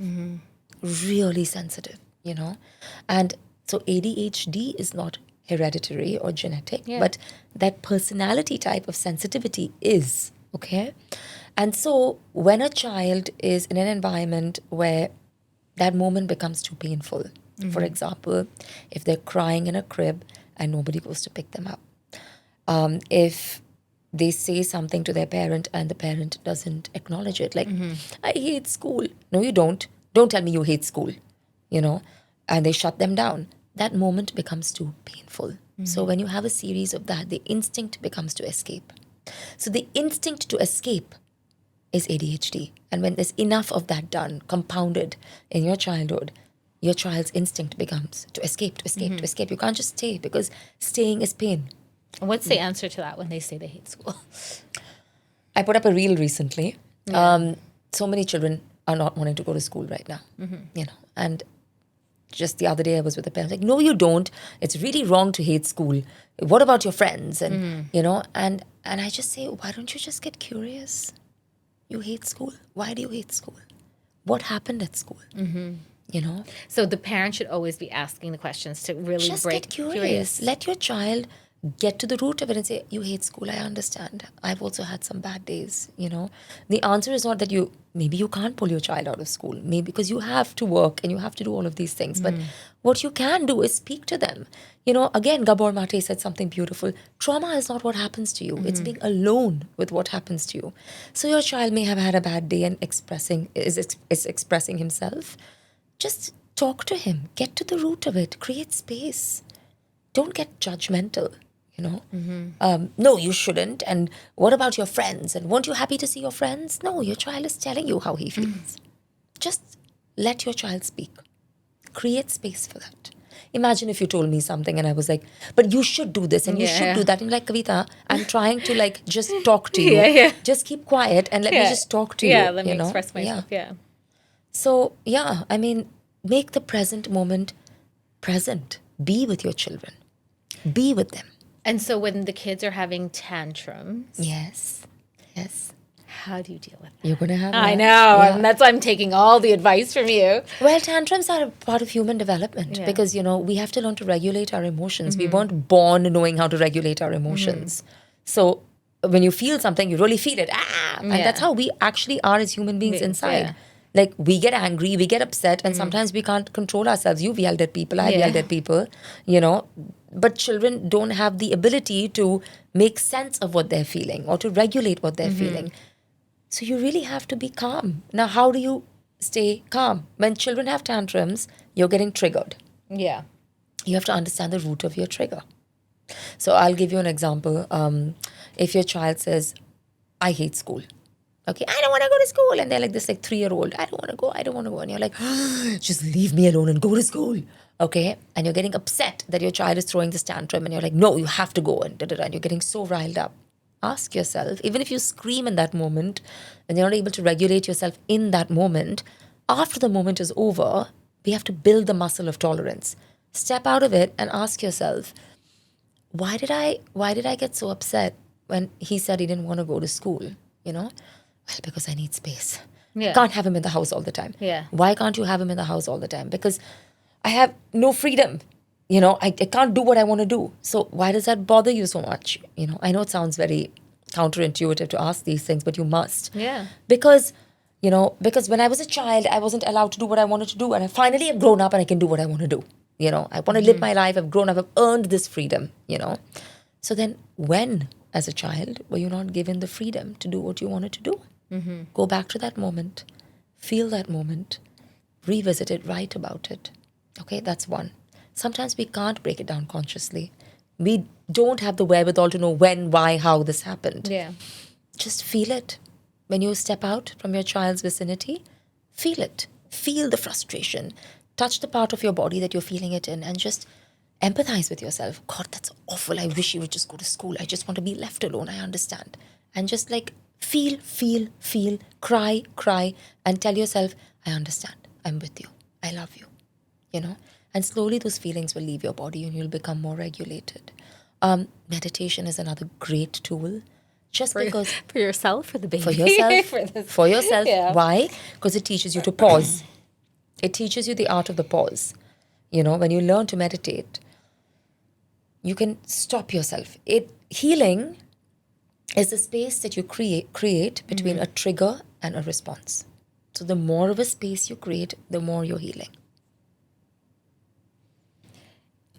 Really sensitive, And so ADHD is not hereditary or genetic, but that personality type of sensitivity is, okay? And so when a child is in an environment where that moment becomes too painful, for example, if they're crying in a crib and nobody goes to pick them up, if they say something to their parent and the parent doesn't acknowledge it, like, I hate school. No, you don't. Don't tell me you hate school, and they shut them down. That moment becomes too painful. So when you have a series of that, the instinct becomes to escape. So the instinct to escape is ADHD. And when there's enough of that done, compounded in your childhood, your child's instinct becomes to escape, to escape, to escape. You can't just stay because staying is pain. What's the answer to that when they say they hate school? I put up a reel recently. So many children are not wanting to go to school right now, and just the other day I was with a parent like, no, you don't. It's really wrong to hate school. What about your friends? And, and I just say, why don't you just get curious? You hate school. Why do you hate school? What happened at school? So the parent should always be asking the questions to really just break get curious. Let your child get to the root of it and say, you hate school, I understand. I've also had some bad days, The answer is not that maybe you can't pull your child out of school, maybe because you have to work and you have to do all of these things. But what you can do is speak to them. Again, Gabor Mate said something beautiful. Trauma is not what happens to you. It's being alone with what happens to you. So your child may have had a bad day and is expressing himself. Just talk to him. Get to the root of it. Create space. Don't get judgmental. No, you shouldn't. And what about your friends? And weren't you happy to see your friends? No, your child is telling you how he feels. Just let your child speak. Create space for that. Imagine if you told me something and I was like, but you should do this and you should do that. And like, Kavita, I'm trying to just talk to you. Just keep quiet and let me just talk to you. Yeah, let me express myself. Yeah. So, make the present moment present. Be with your children. Be with them. And so when the kids are having tantrums... Yes. How do you deal with that? You're going to have I know. And that's why I'm taking all the advice from you. Well, tantrums are a part of human development because, we have to learn to regulate our emotions. We weren't born knowing how to regulate our emotions. So when you feel something, you really feel it. And that's how we actually are as human beings inside. Yeah. Like, we get angry, we get upset, and sometimes we can't control ourselves. You've yelled at people, I've yelled at people, But children don't have the ability to make sense of what they're feeling or to regulate what they're feeling. So you really have to be calm. Now, how do you stay calm? When children have tantrums, you're getting triggered. Yeah. You have to understand the root of your trigger. So I'll give you an example. If your child says, I hate school. Okay, I don't want to go to school. And they're like this 3-year-old. I don't want to go. And you're like, just leave me alone and go to school. okay, and you're getting upset that your child is throwing this tantrum and you're like, no, you have to go, and da da da, and you're getting so riled up. Ask yourself, even if you scream in that moment and you're not able to regulate yourself in that moment, after the moment is over, we have to build the muscle of tolerance. Step out of it and ask yourself, why did I get so upset when he said he didn't want to go to school? You know? Well, because I need space. I Yeah. can't have him in the house all the time. Yeah. Why can't you have him in the house all the time? Because I have no freedom. You know, I can't do what I want to do. So why does that bother you so much? You know, I know it sounds very counterintuitive to ask these things, but you must. Yeah. Because, because when I was a child, I wasn't allowed to do what I wanted to do. And I finally have grown up and I can do what I want to do. You know, I want to live my life. I've grown up. I've earned this freedom, So then when, as a child, were you not given the freedom to do what you wanted to do? Go back to that moment. Feel that moment. Revisit it. Write about it. Okay, that's one. Sometimes we can't break it down consciously. We don't have the wherewithal to know when, why, how this happened. Yeah. Just feel it. When you step out from your child's vicinity, feel it. Feel the frustration. Touch the part of your body that you're feeling it in and just empathize with yourself. God, that's awful. I wish you would just go to school. I just want to be left alone. I understand. And just like feel, cry, and tell yourself, I understand. I'm with you. I love you. And slowly those feelings will leave your body and you'll become more regulated. Meditation is another great tool. Just because For yourself, for the baby. for yourself. For yourself. Yeah. Why? Because it teaches you to pause. It teaches you the art of the pause. When you learn to meditate, you can stop yourself. Healing is the space that you create between a trigger and a response. So the more of a space you create, the more you're healing.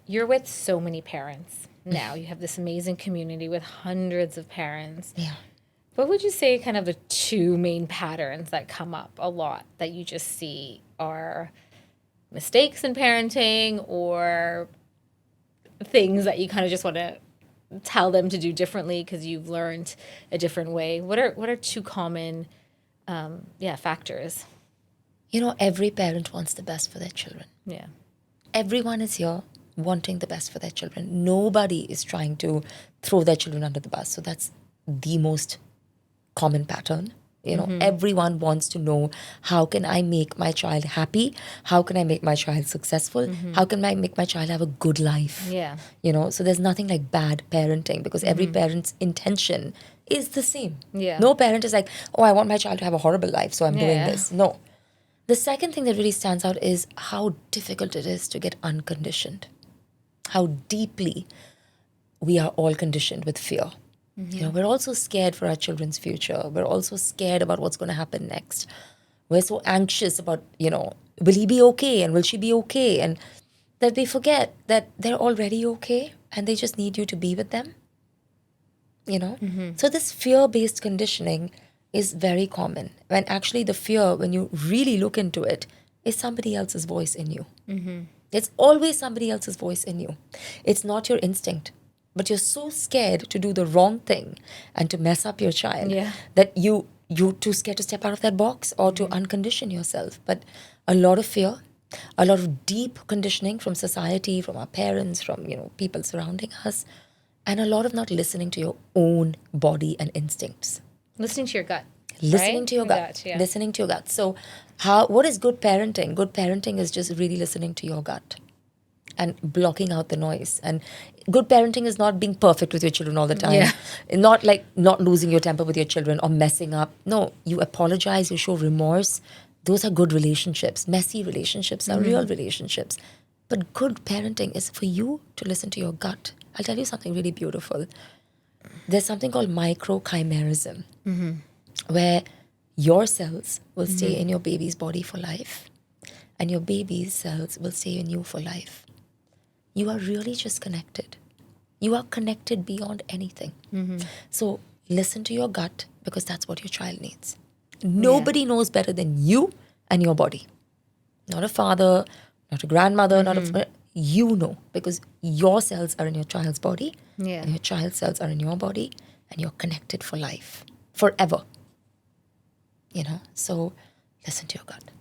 You're with so many parents now. You have this amazing community with hundreds of parents. Yeah. What would you say kind of the two main patterns that come up a lot that you just see are mistakes in parenting or things that you kind of just want to tell them to do differently because you've learned a different way? What are two common factors? Every parent wants the best for their children. Yeah. Everyone is here wanting the best for their children. Nobody is trying to throw their children under the bus. So that's the most common pattern. Everyone wants to know, how can I make my child happy? How can I make my child successful? How can I make my child have a good life? Yeah. So there's nothing like bad parenting because every parent's intention is the same. Yeah. No parent is like, oh, I want my child to have a horrible life, so I'm doing Yeah. this. No. The second thing that really stands out is how difficult it is to get unconditioned. How deeply we are all conditioned with fear. We're also scared for our children's future. We're also scared about what's going to happen next. We're so anxious about, will he be okay and will she be okay? And that we forget that they're already okay and they just need you to be with them. So this fear-based conditioning is very common. When actually the fear, when you really look into it, is somebody else's voice in you. It's always somebody else's voice in you. It's not your instinct. But you're so scared to do the wrong thing and to mess up your child that you're too scared to step out of that box or to uncondition yourself. But a lot of fear, a lot of deep conditioning from society, from our parents, from people surrounding us, and a lot of not listening to your own body and instincts. Listening to your gut. Listening right? to your gut. Yeah. Listening to your gut. So what is good parenting? Good parenting is just really listening to your gut and blocking out the noise. And good parenting is not being perfect with your children all the time. Yeah. Not like not losing your temper with your children or messing up. No, you apologize, you show remorse. Those are good relationships. Messy relationships are real relationships. But good parenting is for you to listen to your gut. I'll tell you something really beautiful. There's something called microchimerism, where your cells will stay in your baby's body for life, and your baby's cells will stay in you for life. You are really just connected. You are connected beyond anything. So listen to your gut because that's what your child needs. Nobody knows better than you and your body. Not a father, not a grandmother, you know, because your cells are in your child's body and your child's cells are in your body and you're connected for life, forever. So listen to your gut.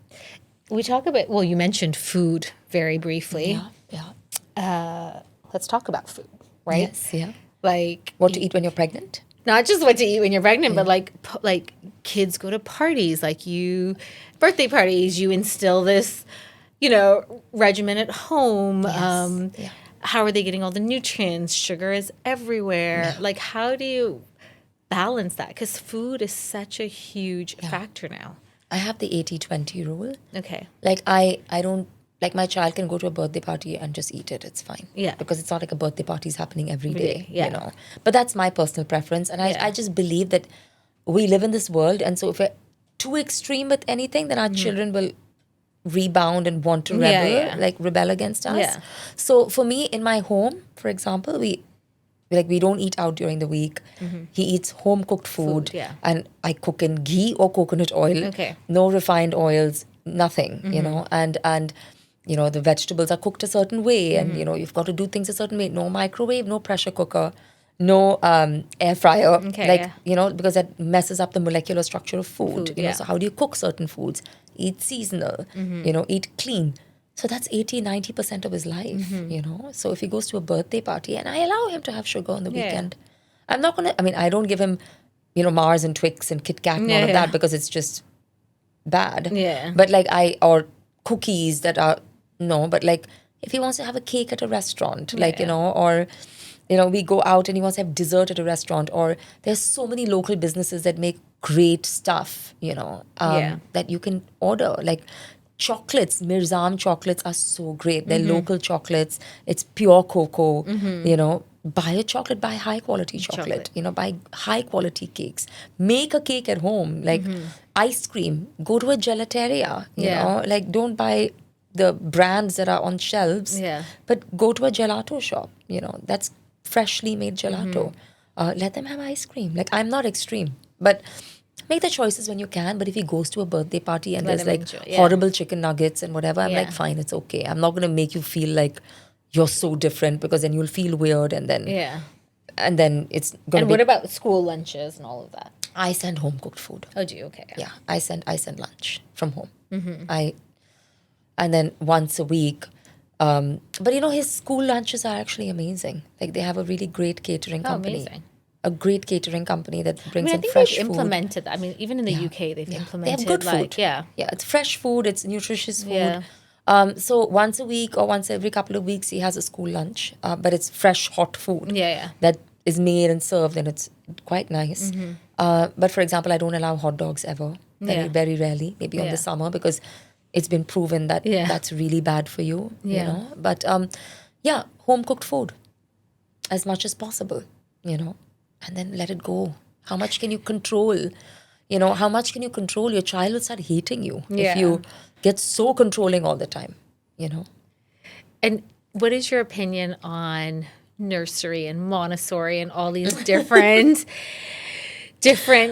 we talk about, well, you mentioned food very briefly. Yeah. Let's talk about food, right? Yes, yeah. Like What to eat when you're pregnant? not just what to eat when you're pregnant, but like kids go to parties, like birthday parties, you instill this, regimen at home. Yeah. How are they getting all the nutrients? Sugar is everywhere. Like, how do you balance that? Because food is such a huge factor now. I have the 80-20 rule. Okay. Like I don't like my child can go to a birthday party and just eat it. It's fine. Yeah. Because it's not like a birthday party is happening every day. Yeah. But that's my personal preference. And I just believe that we live in this world. And so if we're too extreme with anything, then our children will rebound and want to rebel against us. Yeah. So for me, in my home, for example, we don't eat out during the week. He eats home cooked food, and I cook in ghee or coconut oil. Okay. No refined oils, nothing. And the vegetables are cooked a certain way, and you've got to do things a certain way. No microwave, no pressure cooker, no air fryer. Okay, because that messes up the molecular structure of food. So how do you cook certain foods? Eat seasonal. Eat clean. So that's 80-90% of his life, So if he goes to a birthday party and I allow him to have sugar on the weekend, I'm not going to, I don't give him, Mars and Twix and Kit Kat and all of that because it's just bad. Yeah. But or cookies that are, no, but if he wants to have a cake at a restaurant, or, we go out and he wants to have dessert at a restaurant, or there's so many local businesses that make great stuff, that you can order. Like, chocolates, Mirzam chocolates are so great. They're local chocolates. It's pure cocoa. Buy a chocolate, buy high quality chocolate. Buy high quality cakes. Make a cake at home. Like ice cream. Go to a gelateria. Don't buy the brands that are on shelves. Yeah. But go to a gelato shop. That's freshly made gelato. Let them have ice cream. I'm not extreme, but make the choices when you can. But if he goes to a birthday party and there's horrible chicken nuggets and whatever, I'm like, fine, it's okay. I'm not going to make you feel like you're so different, because then you'll feel weird, and then it's going to be. And what about school lunches and all of that? I send home cooked food. Oh, do you? Okay. Yeah, I send lunch from home. And then once a week. But his school lunches are actually amazing. They have a really great catering company. Amazing. A great catering company that brings in fresh food. I think they've implemented that. even in the UK, they've implemented. They have good food. Yeah, it's fresh food. It's nutritious food. Yeah. So once a week or once every couple of weeks, he has a school lunch. But it's fresh, hot food. Yeah. That is made and served, and it's quite nice. But for example, I don't allow hot dogs ever. Very, very rarely. Maybe on the summer, because it's been proven that that's really bad for you. But home cooked food as much as possible. And then let it go. How much can you control? How much can you control? Your child will start hating you if you get so controlling all the time, And what is your opinion on nursery and Montessori and all these different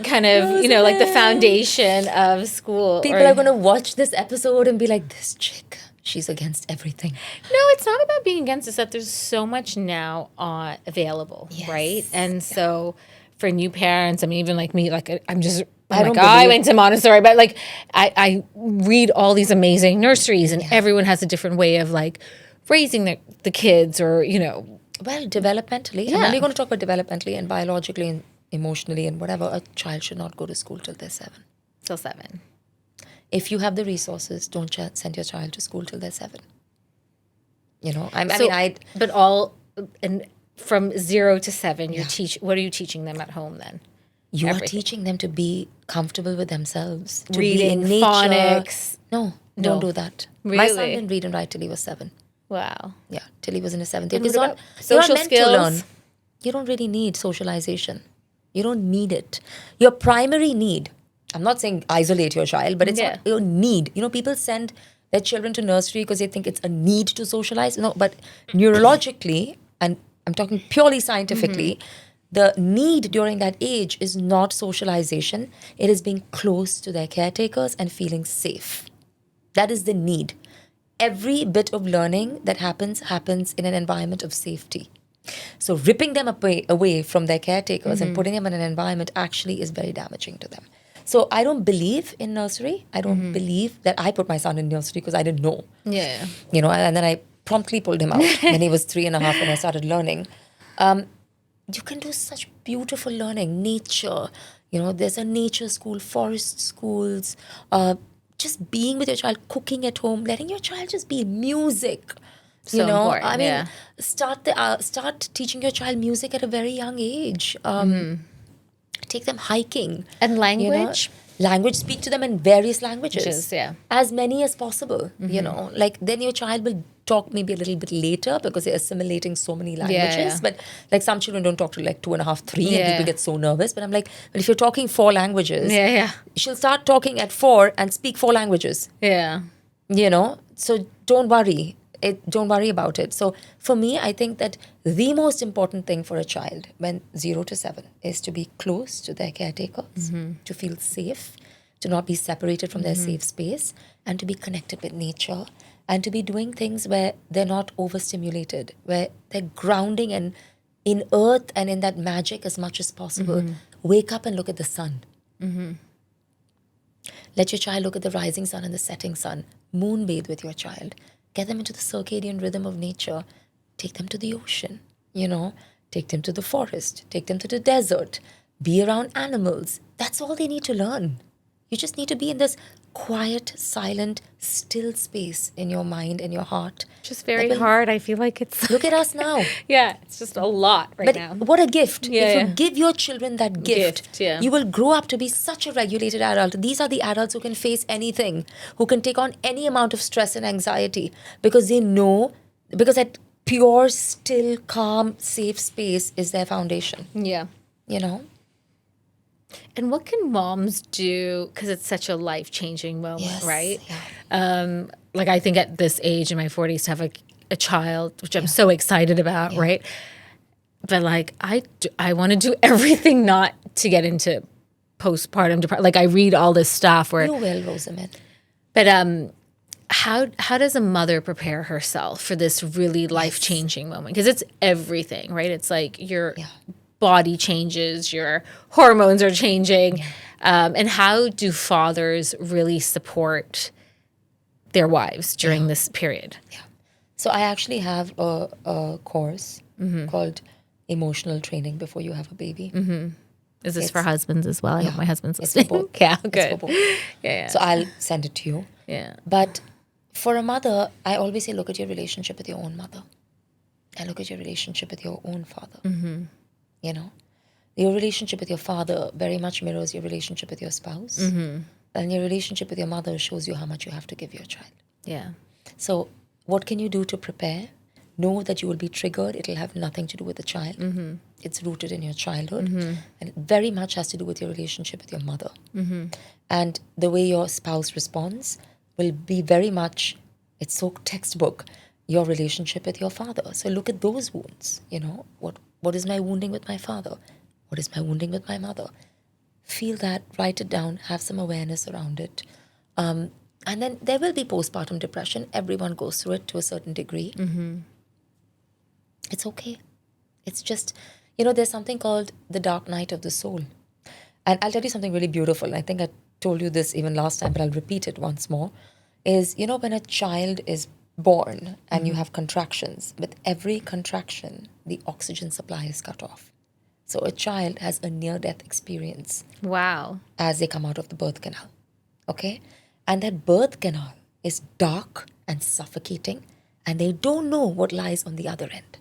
kind of, like the foundation of school? People are going to watch this episode and be like, this chick, she's against everything. No, it's not about being against. It's that there's so much now available, right? And so for new parents, even like me, I went to Montessori, but I read all these amazing nurseries, and everyone has a different way of raising the kids, or Well, developmentally. I'm only going to talk about developmentally and biologically and emotionally and whatever. A child should not go to school till they're 7. Till 7. If you have the resources, don't send your child to school till they're 7. But all, and from 0 to 7, what are you teaching them at home then? You are teaching them to be comfortable with themselves. To Reading, be in nature. phonics. No, don't do that. Really? My son didn't read and write till he was 7. Wow. Yeah, till he was in his 7th year. And what about social meant skills? to learn. You don't really need socialization. You don't need it. Your primary need, I'm not saying isolate your child, but it's not your need. People send their children to nursery because they think it's a need to socialize. No, but neurologically, and I'm talking purely scientifically, the need during that age is not socialization. It is being close to their caretakers and feeling safe. That is the need. Every bit of learning that happens in an environment of safety. So ripping them away from their caretakers and putting them in an environment actually is very damaging to them. So I don't believe in nursery. I don't believe that I put my son in nursery because I didn't know. Yeah. And then I promptly pulled him out when he was 3.5 when I started learning. You can do such beautiful learning, nature. There's a nature school, forest schools, just being with your child, cooking at home, letting your child just be music. So important, I mean, yeah. start teaching your child music at a very young age. Take them hiking. And language? Language, speak to them in various languages. Yeah. As many as possible, Like, then your child will talk maybe a little bit later because they're assimilating so many languages. Yeah. But, like, some children don't talk till, like, 2.5, 3, and Yeah. people get so nervous. But I'm like, but if you're talking 4 languages, Yeah. she'll start talking at 4 and speak 4 languages. Yeah. So don't worry. Don't worry about it. So for me, I think that the most important thing for a child when 0 to 7 is to be close to their caretakers, to feel safe, to not be separated from their safe space, and to be connected with nature, and to be doing things where they're not overstimulated, where they're grounding and in earth and in that magic as much as possible. Wake up and look at the sun. Let your child look at the rising sun and the setting sun. Moonbathe with your child. Get them into the circadian rhythm of nature. Take them to the ocean, Take them to the forest. Take them to the desert. Be around animals. That's all they need to learn. You just need to be in this quiet, silent, still space in your mind and your heart. Just very hard. I feel like it's... Look at us now. Yeah, it's just a lot right now. But what a gift. Yeah, if you yeah. give your children that gift, yeah. you will grow up to be such a regulated adult. These are the adults who can face anything, who can take on any amount of stress and anxiety because they know, because that pure, still, calm, safe space is their foundation. Yeah. And what can moms do? Because it's such a life-changing moment, Yes, right? yeah. Like I think at this age in my 40s to have a child, which I'm so excited about, right? But like I want to do everything not to get into postpartum depression. Like I read all this stuff where... You will, Rosemin. But how does a mother prepare herself for this really life-changing moment? Because it's everything, right? It's like your body changes, your hormones are changing. And how do fathers really support their wives during this period? Yeah. So I actually have a course called Emotional Training Before You Have a Baby. Is this for husbands as well? I hope my husband's It's for listening. both. Yeah, It's good. for both. Yeah. So I'll send it to you. Yeah. But for a mother, I always say look at your relationship with your own mother and look at your relationship with your own father. Your relationship with your father very much mirrors your relationship with your spouse. And your relationship with your mother shows you how much you have to give your child. Yeah. So what can you do to prepare? Know that you will be triggered. It'll have nothing to do with the child. It's rooted in your childhood. And it very much has to do with your relationship with your mother. And the way your spouse responds will be very much, it's so textbook, your relationship with your father. So look at those wounds. What is my wounding with my father? What is my wounding with my mother? Feel that, write it down, have some awareness around it. And then there will be postpartum depression. Everyone goes through it to a certain degree. It's okay. It's just, there's something called the dark night of the soul. And I'll tell you something really beautiful. I think I told you this even last time, but I'll repeat it once more. Is, when a child is born and you have contractions, with every contraction, the oxygen supply is cut off. So a child has a near-death experience. Wow. As they come out of the birth canal. Okay? And that birth canal is dark and suffocating, and they don't know what lies on the other end.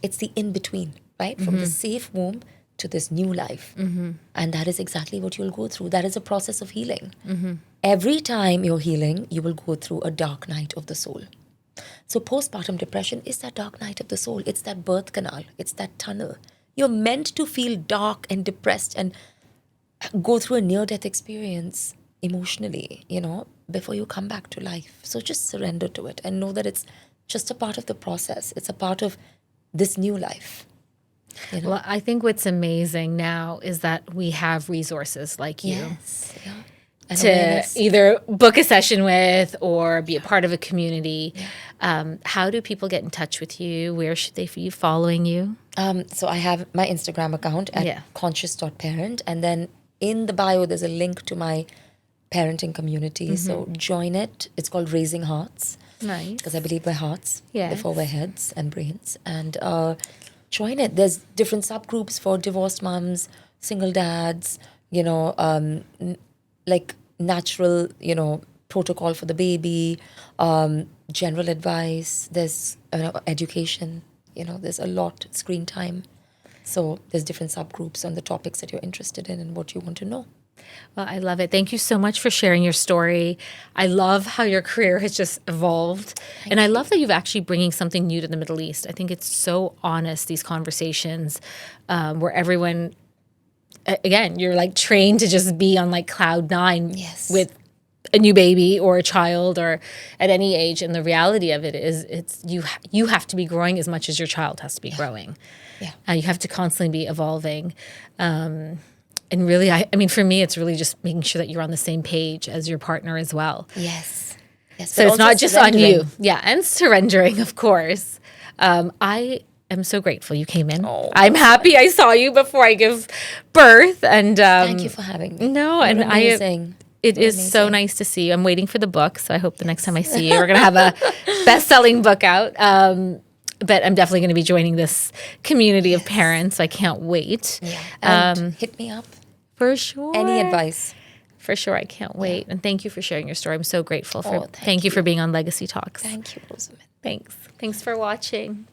It's the in-between, right? From the safe womb to this new life. And that is exactly what you'll go through. That is a process of healing. Every time you're healing, you will go through a dark night of the soul. So postpartum depression is that dark night of the soul. It's that birth canal. It's that tunnel. You're meant to feel dark and depressed and go through a near-death experience emotionally, before you come back to life. So just surrender to it and know that it's just a part of the process. It's a part of this new life. Well, I think what's amazing now is that we have resources like you. Yes. Yeah. And To awareness. either book a session with or be a part of a community. How do people get in touch with you? Where should they be following you? So I have my Instagram account at Yeah. conscious.parent, and then in the bio, there's a link to my parenting community. So join it. It's called Raising Hearts. Nice. Because I believe we're hearts Yes. before we're heads and brains. And join it. There's different subgroups for divorced moms, single dads, like natural, protocol for the baby, general advice. There's education. There's a lot, screen time. So there's different subgroups on the topics that you're interested in and what you want to know. Well, I love it. Thank you so much for sharing your story. I love how your career has just evolved. And I love that you've actually bringing something new to the Middle East. I think it's so honest, these conversations where everyone, again, you're like trained to just be on like cloud nine with a new baby or a child or at any age. And the reality of it is you have to be growing as much as your child has to be growing. Yeah. You have to constantly be evolving. And really, I mean, for me, it's really just making sure that you're on the same page as your partner as well. Yes. So it's not just on you. Yeah, and surrendering, of course. I am so grateful you came in. I'm happy I saw you before I give birth. And thank you for having me. No, and amazing. It is so nice to see you. I'm waiting for the book, so I hope the next time I see you, we're going to have a best-selling book out. But I'm definitely going to be joining this community of parents. I can't wait. Yeah. And hit me up. For sure. Any advice? For sure. I can't wait. And thank you for sharing your story. I'm so grateful. Thank you for being on Legacy Talks. Thank you, Rosemin. Thanks. Thanks for watching.